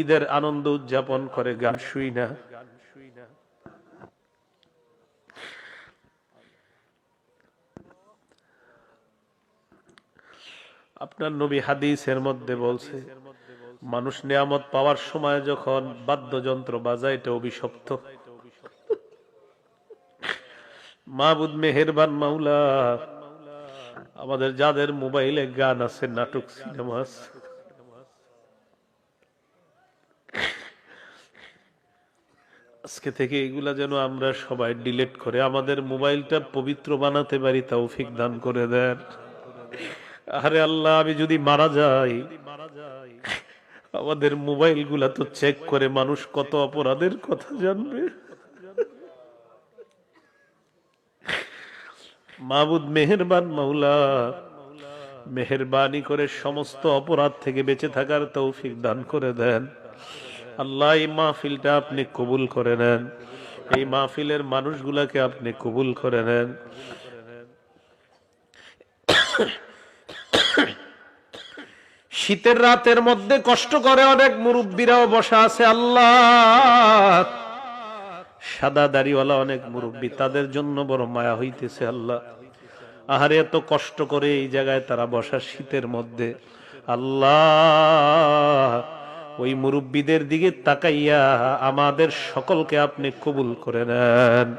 ঈদের আনন্দ উদযাপন করে গান শুই না। আপনার নবী হাদিসের মধ্যে বলছে, মানুষ নিয়ামত পাওয়ার সময় যখন বাদ্যযন্ত্র বাজায় এটা অভিশপ্ত। মাবুদ মেহেরবান মাওলা, আমাদের যাদের মোবাইলে গান আছে, নাটক, সিনেমা আছে, আজকে থেকে এগুলা যেন আমরা সবাই ডিলিট করে আমাদের মোবাইলটা পবিত্র বানাতে পারি, তৌফিক দান করে দেন। আরে আল্লাহ, আমি যদি মারা যাই, আমাদের মোবাইল গুলা তো চেক করে মানুষ কত অপরাধের কথা জানবে। মাবুদ মেহেরবান মাওলা, মেহেরবানি করে সমস্ত অপরাধ থেকে বেঁচে থাকার তৌফিক দান করে দেন। আল্লাহ, এই মাহফিলটা আপনি কবুল করে নেন, এই মাহফিলের মানুষগুলাকে আপনি কবুল করে নেন। শীতের রাতের মধ্যে কষ্ট করে অনেক মুরব্বীরাও বসা আছে। আল্লাহ, সাদা দাড়িওয়ালা অনেক মুরব্বী, তাদের জন্য বড় মায়া হইতেছে। আল্লাহ, আহারে এত কষ্ট করে এই জায়গায় তারা বসা শীতের মধ্যে। আল্লাহ, ওই মুরব্বীদের দিকে তাকাইয়া আমাদের সকলকে আপনি কবুল করে নেন।